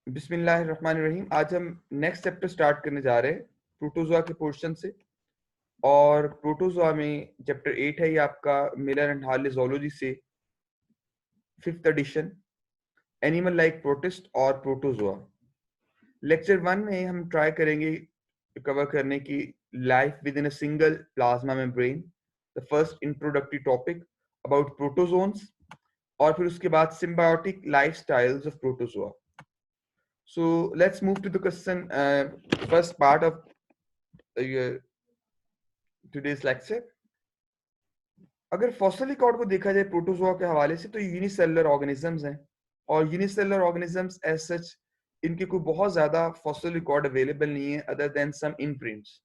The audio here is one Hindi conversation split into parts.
बिस्मिल्लाहिर्रहमानिर्रहीम। आज हम नेक्स्ट चैप्टर स्टार्ट करने जा रहे हैं प्रोटोजोआ के पोर्शन से। और प्रोटोजोआ में चैप्टर 8 है, ये आपका मिलर एंड हार्ले ज़ूलॉजी से 5th edition, animal like protist और प्रोटोजोआ। लेक्चर 1 में हम ट्राई करेंगे कवर करने की life within a single plasma membrane, the first introductory topic about protozoans, और फिर उसके बाद symbiotic life styles of protozoa. So let's move to the question, first part of today's lecture. अगर फॉसिल रिकॉर्ड को देखा जाए प्रोटोजोआ के हवाले से, तो यूनिसेलुलर ऑर्गेनिजम्स हैं, और यूनिसेलुलर ऑर्गेनिजम्स एज सच इनके कोई बहुत ज्यादा फॉसिल रिकॉर्ड अवेलेबल नहीं है other than some imprints.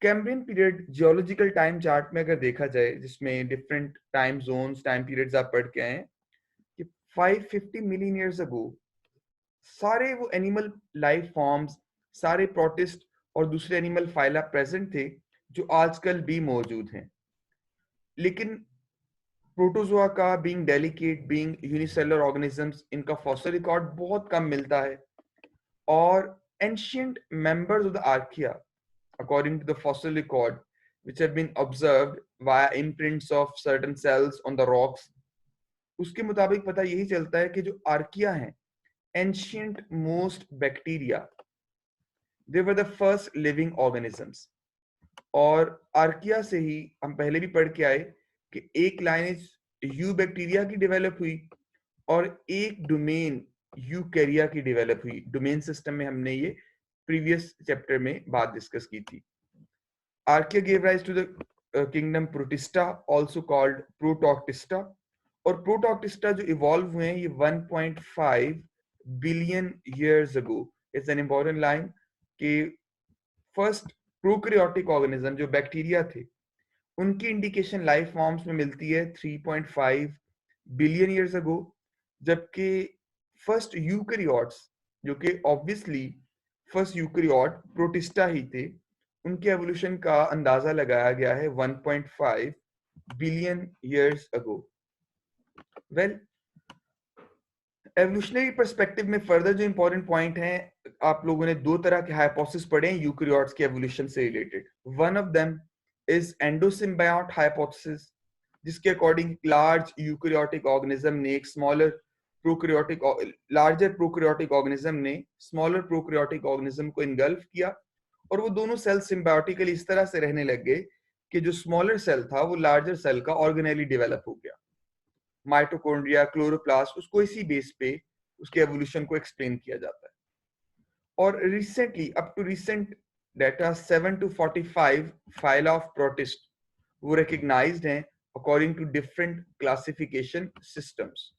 Cambrian period geological time chart में अगर देखा जाए, जिसमें different time zones time periods आप पढ़ के आए हैं, कि 550 मिलियन ईयर्स अगो सारे वो एनिमल लाइफ फॉर्म्स, सारे प्रोटिस्ट और दूसरे एनिमल फाइला प्रेजेंट थे जो आजकल भी मौजूद हैं। लेकिन प्रोटोजोआ का being delicate, being unicellular organisms, इनका फॉसिल रिकॉर्ड बहुत कम मिलता है। और ancient members of the archaea, according to the fossil record which have been observed via imprints of certain cells on the rocks, उसके मुताबिक पता यही चलता है कि जो आर्किया हैं, ancient most bacteria, they were the first living organisms। और आर्किया से ही हम पहले भी पढ़ के आए कि एक लाइनेज यू बैक्टीरिया की डेवलप हुई और एक डोमेन यूकैरिया की डेवलप हुई। डोमेन सिस्टम में हमने ये प्रीवियस चैप्टर में बात डिस्कस की थी। Archaea gave rise to the kingdom Protista, also called Protoctista। और प्रोटोक्टिस्टा जो इवॉल्व हुए हैं ये 1.5 billion years ago। It's an important line कि फर्स्ट प्रोकैरियोटिक ऑर्गेनिज्म जो बैक्टीरिया थे, उनकी इंडिकेशन लाइफ फॉर्म्स में मिलती है 3.5 बिलियन ईयर्स अगो, जबकि फर्स्ट यूकैरियोट्स, जो कि ऑब्वियसली फर्स्ट यूकैरियोट प्रोटिस्टा ही थे, उनके एवोल्यूशन का अंदाजा लगाया गया है 1.5 billion years ago. Well, evolutionary perspective में फर्दर जो इंपॉर्टेंट पॉइंट है, आप लोगों ने दो तरह के हाइपोथेसिस पढ़े हैं यूकैरियोट्स के एवोल्यूशन से related. One of them is endosymbiont hypothesis, जिसके अकॉर्डिंग लार्ज यूकैरियोटिक ऑर्गेनिज्म ने एक smaller prokaryotic larger prokaryotic organism ने स्मॉलर प्रोकैरियोटिक ऑर्गेनिज्म को इनगल्फ किया, और वो दोनों सेल सिम्बायोटिकली इस तरह से रहने लग गए कि जो स्मॉलर सेल था वो लार्जर सेल का ऑर्गेनेली डेवलप हो गया। माइटोकॉन्ड्रिया, क्लोरोप्लास्ट, उसको इसी बेस पे उसके एवोल्यूशन को एक्सप्लेन किया जाता है। और recently, up to recent data, 7 to 45 phyla of protist वो रिकग्नाइज्ड हैं according to different classification systems.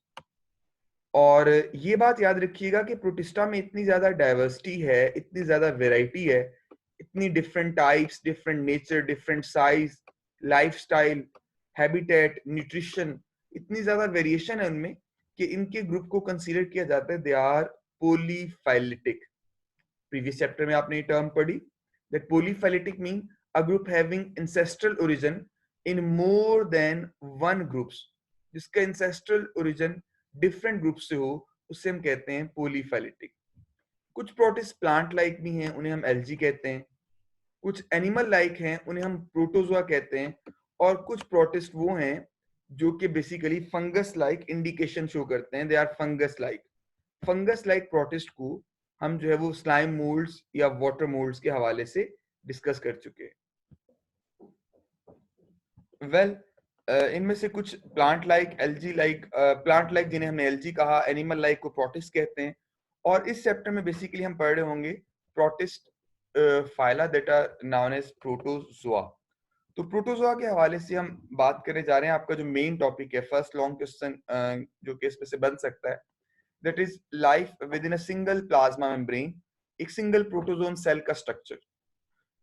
और ये बात याद रखिएगा कि प्रोटिस्टा में इतनी ज्यादा डाइवर्सिटी है, इतनी ज्यादा वेराइटी है, इतनी different types, different nature, different size, lifestyle, habitat, nutrition, इतनी ज्यादा वेरिएशन है उनमें कि इनके ग्रुप को कंसीडर किया जाता है they are polyphyletic. Previous chapter में आपने ये टर्म पढ़ी, that polyphyletic mean a group having ancestral origin in more than one groups. जिसका इंसेस्ट्रल ओरिजिन डिफरेंट ग्रुप से हो, उससे हम कहते हैं पोलीफाइलिटिक। कुछ प्रोटिस्ट प्लांट लाइक भी हैं, उन्हें हम एल्जी कहते हैं। कुछ एनिमल लाइक हैं, उन्हें हम प्रोटोजोआ कहते हैं। और कुछ प्रोटिस्ट वो हैं जो कि basically fungus like indication show करते हैं, they are fungus like. Fungus like protist को हम जो है वो स्लाइम मोल्ड्स या वाटर मोल्ड्स के हवाले से डिस्कस कर चुके हैं। वेल, इनमें से कुछ plant like, algae like, plant like जिन्हें हमने एल्जी कहा, एनिमल लाइक को प्रोटिस्ट कहते हैं। और इस चैप्टर में बेसिकली हम पढ़ रहे होंगे protist phyla that are known as protozoa. तो प्रोटोजोआ के हवाले से हम बात करने जा रहे हैं। आपका जो मेन टॉपिक है, फर्स्ट लॉन्ग क्वेश्चन जो कि इसमें से बन सकता है, that is life within a single plasma membrane, एक सिंगल प्रोटोजोन सेल का स्ट्रक्चर।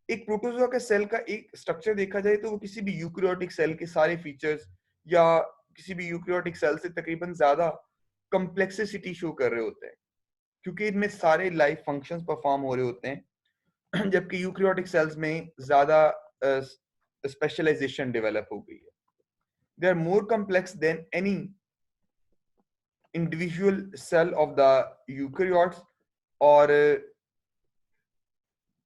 एक प्रोटोजोआ के सेल का एक स्ट्रक्चर देखा जाए तो वो किसी भी यूकैरियोटिक सेल के सारे फीचर्स या किसी भी यूकैरियोटिक सेल से तकरीबन ज्यादा कॉम्प्लेक्सिटी शो कर रहे होते हैं, क्योंकि इनमें सारे लाइफ फंक्शंस परफॉर्म हो रहे होते हैं, जबकि यूकैरियोटिक सेल्स में ज्यादा स्पेशलाइजेशन डेवलप हो गई है। They are more complex than any individual cell of the eukaryotes, or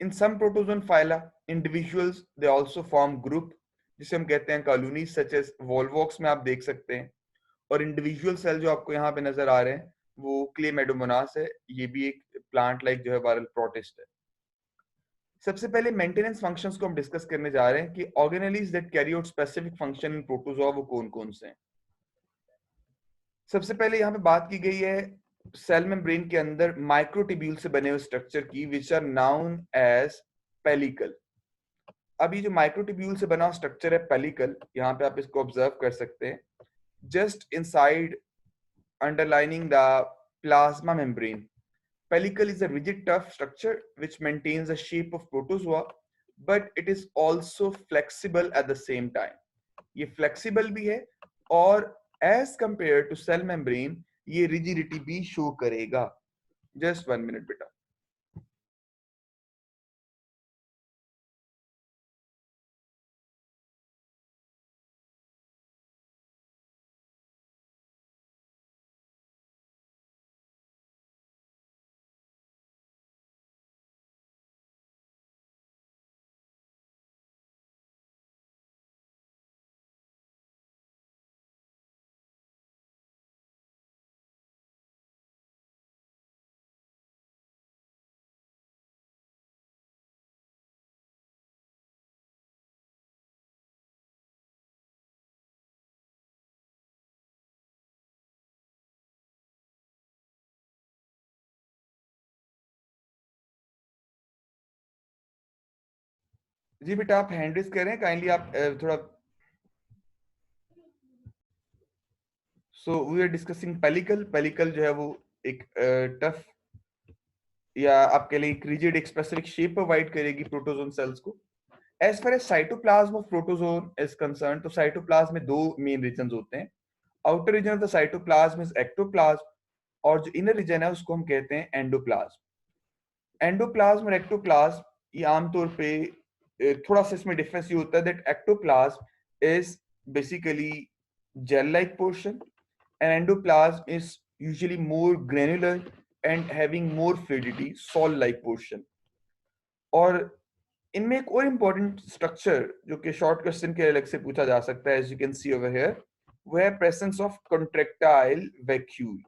in some protozoan phyla, individuals they also form group जिसे हम कहते हैं कॉलोनीज, सच एज वोल्वॉक्स में आप देख सकते हैं। और इंडिविजुअल सेल जो आपको यहाँ पे नजर आ रहे हैं वो क्लेमेडोमोनास है, ये भी एक प्लांट लाइक जो है वायरल प्रोटिस्ट है। सबसे पहले मेंटेनेंस फंक्शंस को हम डिस्कस करने जा रहे हैं कि organelles that carry out specific function in protozoa वो कौन कौन से हैं। सबसे पहले यहाँ पे बात की गई है सेल मेम्ब्रेन के अंदर माइक्रोट्यूब्यूल से बने हुए स्ट्रक्चर की, which are known as pellicle. अब ये जो माइक्रोट्यूब्यूल से बना स्ट्रक्चर है पेलिकल, यहाँ पे आप इसको ऑब्जर्व कर सकते हैं, just inside underlining the plasma membrane. Pellicle is a rigid tough structure which maintains the shape of protozoa, but it is also flexible at the same time. ये flexible भी है और as compared to cell membrane ये rigidity भी show करेगा। Just 1 minute बेटा। जी बेटा आप हैंड रेज कर रहे हैं, काइंडली आप थोड़ा। So we are discussing pellicle. Pellicle जो है वो एक टफ या आपके लिए एक रिजिड एक स्पेसिफिक शेप प्रोवाइड करेगी प्रोटोजोन सेल्स को। As far as cytoplasm of protozoan is concern, तो साइटोप्लाज्म में दो मेन रीजन होते हैं। Outer region of the cytoplasm is ectoplasm, और जो इनर रीजन है उसको हम कहते हैं एंडोप्लाज्म। एंडोप्लाज्म और एक्टोप्लाज्म ये आमतौर पे थोड़ा सा इसमें डिफरेंस ये होता है that ectoplasm is basically gel like portion and endoplasm is usually more granular and having more fluidity, sol like portion। और इनमें एक और इंपॉर्टेंट स्ट्रक्चर जो कि शॉर्ट क्वेश्चन के अलग से पूछा जा सकता है, as you can see over here, वो है presence of contractile vacuole.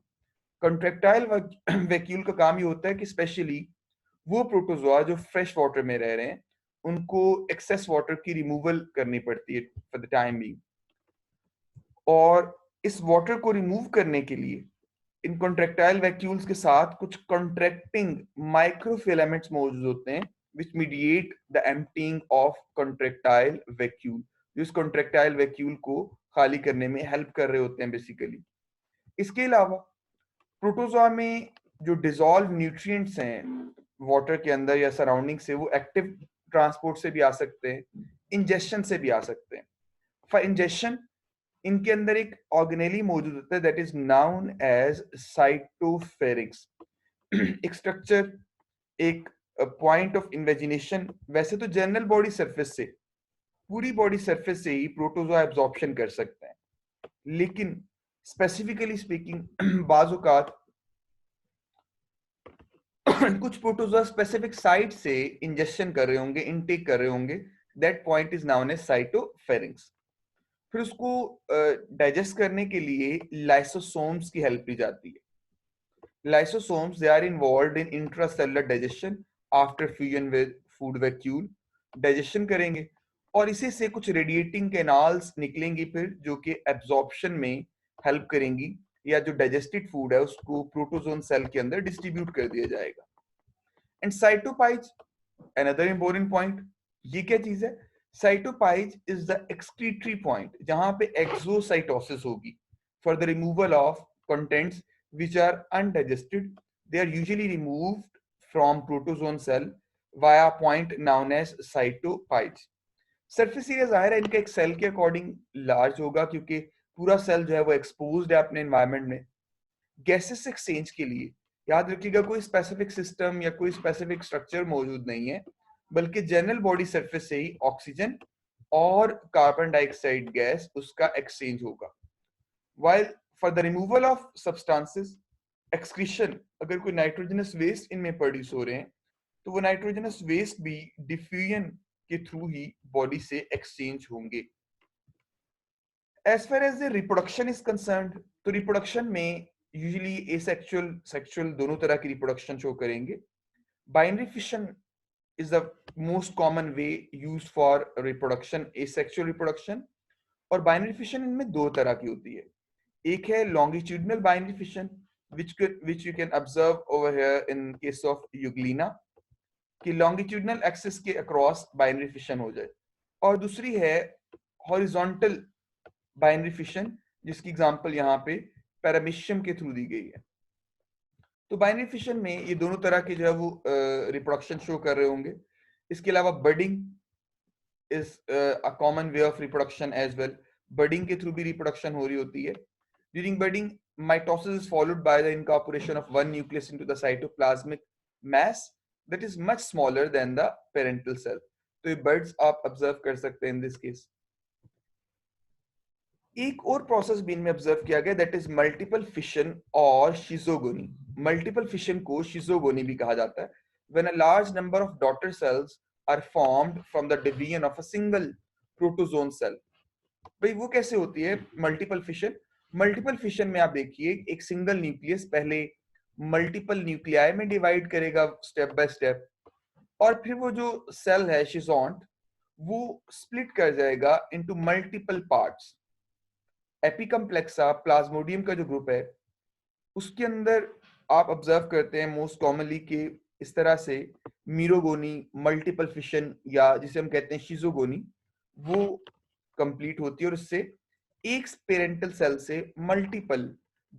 Contractile vacuole का काम ये होता है कि स्पेशली वो प्रोटोजोआ जो फ्रेश वाटर में रह रहे हैं उनको एक्सेस वाटर की रिमूवल करनी पड़ती है फॉर द टाइम बीइंग, और इस वाटर को रिमूव करने के लिए इन कॉन्ट्रेक्टाइल वैक्यूल्स के साथ कुछ कॉन्ट्रैक्टिंग माइक्रोफिलामेंट्स मौजूद होते हैं which mediate the emptying of contractile vacuole, जो इस कॉन्ट्रेक्टाइल वैक्यूल को खाली करने में हेल्प कर रहे होते हैं बेसिकली। इसके अलावा प्रोटोजोआ में जो डिसॉल्व न्यूट्रिएंट्स हैं वाटर के अंदर या सराउंडिंग से, वो एक्टिव ट्रांसपोर्ट से भी आ सकते हैं, इंजेक्शन से भी आ सकते हैं। फॉर इंजेक्शन इनके अंदर एक ऑर्गेनेली मौजूद होता है दैट इज नाउन एज साइटोफेरिक्स। एक स्ट्रक्चर, एक पॉइंट ऑफ इन्वेजिनेशन। वैसे तो जनरल बॉडी सरफेस से, पूरी बॉडी सरफेस से ही प्रोटोजोआ एब्जॉर्प्शन कर सकते हैं, लेकिन स्पेसिफिकली स्पीकिंग बाज़ औक़ात कुछ प्रोटोजोआ स्पेसिफिक साइट से इंजेक्शन कर रहे होंगे, इनटेक कर रहे होंगे, that point is known as cytopharynx. फिर उसको डाइजेस्ट करने के लिए लाइसोसोम्स की हेल्प ली जाती है। Lysosomes they are involved in intracellular digestion after fusion with food vacuole. Digestion करेंगे और इसी से कुछ रेडिएटिंग कैनाल्स निकलेंगी फिर, जो कि एब्जॉर्प्शन में हेल्प करेंगी, या जो डाइजेस्टेड फूड है उसको प्रोटोजोन सेल के अंदर डिस्ट्रीब्यूट कर दिया जाएगा। एंड साइटोपाइज, अनदर इंपॉर्टेंट पॉइंट, ये क्या चीज है? साइटोपाइज इज द एक्सक्रीटरी पॉइंट जहां पे एक्सोसाइटोसिस होगी for the removal of contents which are undigested. They are usually removed from protozoan cell via point known as cytopage. Surface area जाहिर है इनका एक सेल के अकॉर्डिंग लार्ज होगा क्योंकि पूरा सेल जो है वो एक्सपोज्ड है अपने एनवायरनमेंट में। गैसेस एक्सचेंज के लिए याद रखिएगा कोई स्पेसिफिक सिस्टम या कोई स्पेसिफिक स्ट्रक्चर मौजूद नहीं है, बल्कि जनरल बॉडी सरफेस से ही ऑक्सीजन और कार्बन डाइऑक्साइड गैस उसका एक्सचेंज होगा। While for the removal of substances, excretion, अगर कोई नाइट्रोजनस वेस्ट इनमें प्रोड्यूस हो रहे हैं तो वो नाइट्रोजनस वेस्ट भी डिफ्यूजन के थ्रू ही बॉडी से एक्सचेंज होंगे. As far as the reproduction is concerned, तो रिप्रोडक्शन में यूजुअली एसेक्सुअल सेक्सुअल दोनों तरह की रिप्रोडक्शन शो करेंगे. Binary fission is the most common way used for reproduction, asexual reproduction. और बाइनरी फिशन इनमें दो तरह की होती है. एक है longitudinal binary fission, which you can observe over here in case of Euglena, कि longitudinal axis के across binary fission हो जाए. और दूसरी है horizontal binary fission, जिसकी एग्जांपल यहाँ पे पैरामीशियम के थ्रू दी गई है. तो बाइनरी फिशन में ये दोनों तरह के जो है वो रिप्रोडक्शन शो कर रहे होंगे. इसके अलावा budding is a common way of reproduction as well. Budding के थ्रू भी रिप्रोडक्शन हो रही होती है. During budding mitosis is followed by the incorporation of one nucleus into the cytoplasmic mass that is much smaller than the parental cell. तो ये बर्ड्स आप ऑब्जर्व कर सकते हैं इन दिस केस. एक और प्रोसेस भी इनमें ऑब्जर्व किया गया, दैट इज मल्टीपल फिशन और शिजोगोनी. मल्टीपल फिशन को शिजोगोनी भी कहा जाता है. When a large number of daughter cells are formed from the division of a single protozoan cell. भाई वो कैसे होती है मल्टीपल फिशन? मल्टीपल फिशन में आप देखिए एक सिंगल न्यूक्लियस पहले मल्टीपल न्यूक्लियाई में डिवाइड करेगा स्टेप बाय स्टेप, और फिर वो जो सेल है शिजोंट वो स्प्लिट कर जाएगा इनटू मल्टीपल पार्ट्स. एपिकम्प्लेक्सा प्लाज्मोडियम का जो ग्रुप है उसके अंदर आप ऑब्जर्व करते हैं मोस्ट कॉमनली कि इस तरह से मीरोगोनी, मल्टीपल फिशन या जिसे हम कहते हैं शिजोगोनी, वो कंप्लीट होती है और इससे एक पेरेंटल सेल से मल्टीपल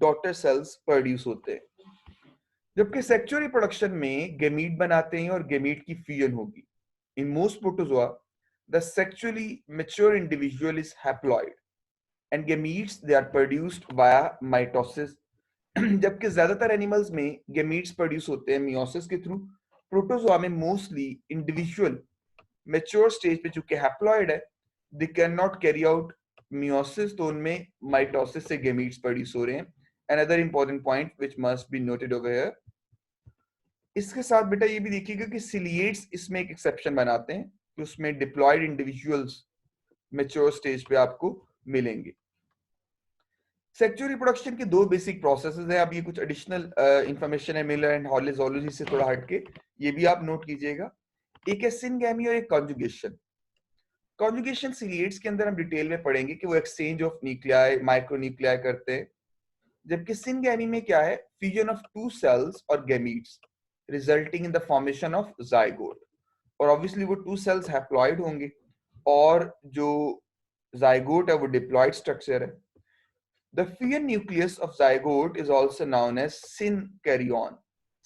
डॉटर सेल्स प्रोड्यूस होते हैं. जबकि सेक्सुअल रिप्रोडक्शन में गैमीट बनाते हैं और गैमीट की फ्यूजन होगी. In most protozoa the sexually mature individual is haploid and gametes they are produced via mitosis. जबकि ज्यादातर एनिमल्स में gametes प्रोड्यूस होते हैं मियोसिस के थ्रू. प्रोटोजोआ में मोस्टली इंडिविजुअल मैच्योर स्टेज पे चूंकि हैप्लॉइड है, they can not carry out meiosis, तो उनमें माइटोसिस से gametes प्रोड्यूस हो रहे हैं. Another important point which must be noted over here. इसके साथ बेटा ये भी देखिएगा कि सिलिएट्स इसमें एक एक्सेप्शन बनाते हैं कि उसमें डिप्लॉयड इंडिविजुअल्स मैच्योर स्टेज पे आपको मिलेंगे. सेक्सुअल रिप्रोडक्शन के दो बेसिक प्रोसेसेस हैं. अब ये कुछ एडिशनल इंफॉर्मेशन है मिलर एंड हॉले ज़ूलॉजी से थोड़ा हटके, ये भी आप नोट कीजिएगा. एक है सिनगैमी और एक कॉन्जुगेशन. कॉन्जुगेशन सिलिएट्स के अंदर हम डिटेल में पढ़ेंगे कि वो एक्सचेंज ऑफ न्यूक्लियाई, माइक्रोन्यूक्लियाई करते हैं. जबकि सिनगैमी में क्या है, फ्यूजन ऑफ टू सेल्स और gametes resulting in the formation of zygote. और ऑब्वियसली वो टू सेल्स हैप्लॉइड होंगे और जो जाइगोट है वो डिप्लॉइड स्ट्रक्चर है. The fusion nucleus of zygote is also known as synkaryon.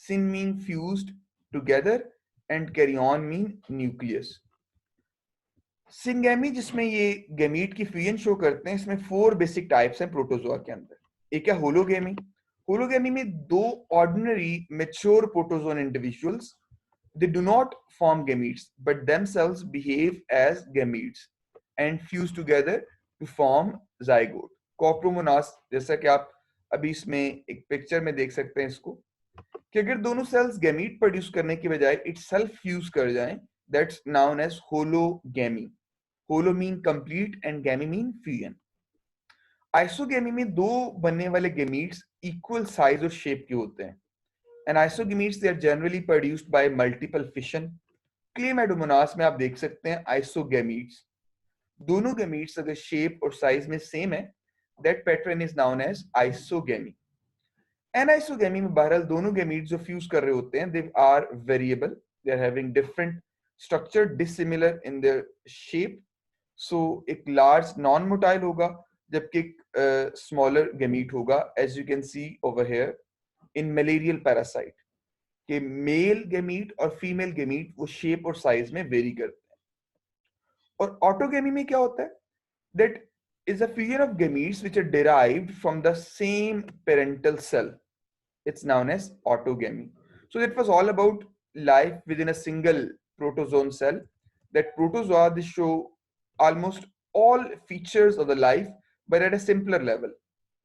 Syn mean fused together and karyon mean nucleus. Syngamy जिसमें ये गैमीट की फ्यूजन शो करते हैं, इसमें 4 बेसिक टाइप्स हैं प्रोटोजोआ के अंदर. एक है होलोगैमी. होलोगैमी में दो ordinary mature protozoan individuals, they do not form gametes but themselves behave as gametes and fuse together to form zygote. कॉप्रोमोनास, जैसा कि आप अभी इसमें एक पिक्चर में देख सकते हैं इसको, कि अगर दोनों सेल्स गैमीट प्रोड्यूस करने के बजाय इटसेल्फ फ्यूज कर जाएं, that's known as hologamy. Holo mean complete and gamy mean fusion. Isogamy में दो बनने वाले गैमीट्स इक्वल साइज और शेप के होते हैं. And isogametes they are generally produced by multiple fission. Chlamydomonas में आप देख सकते हैं आइसोगैमीट्स. दोनों गैमीट्स अगर शेप और साइज में सेम है, that pattern is known as isogamy. Anisogamy में बहरहाल दोनों gametes जो fuse कर रहे होते हैं, they are variable, they are having different structure, dissimilar in their shape. So एक large non-motile होगा जबकि एक smaller gamete होगा, as you can see over here in malarial parasite, कि male gamete और female gamete वो shape और size में vary करते हैं. और autogamy में क्या होता है? That is a fusion of gametes which are derived from the same parental cell. It's known as autogamy. So that was all about life within a single protozoan cell. That protozoa, they show almost all features of the life, but at a simpler level.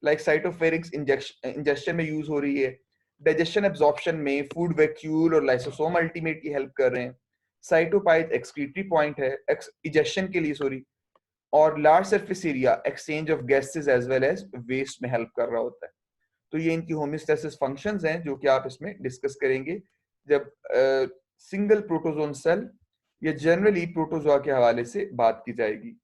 Like cytopharynx injection में यूज हो रही है, डाइजेशन एब्जॉर्प्शन में फूड वैक्यूल और लाइसोसोम अल्टीमेटली हेल्प कर रहे हैं, साइटोपाइथ एक्सक्रीटरी पॉइंट है इजेक्शन के लिए, सॉरी, और large surface area exchange of gases as well as waste में हेल्प कर रहा होता है। तो ये इनकी होमियोस्टेसिस फंक्शंस हैं जो कि आप इसमें डिस्कस करेंगे जब सिंगल प्रोटोजोन सेल या जनरली प्रोटोजोआ के हवाले से बात की जाएगी।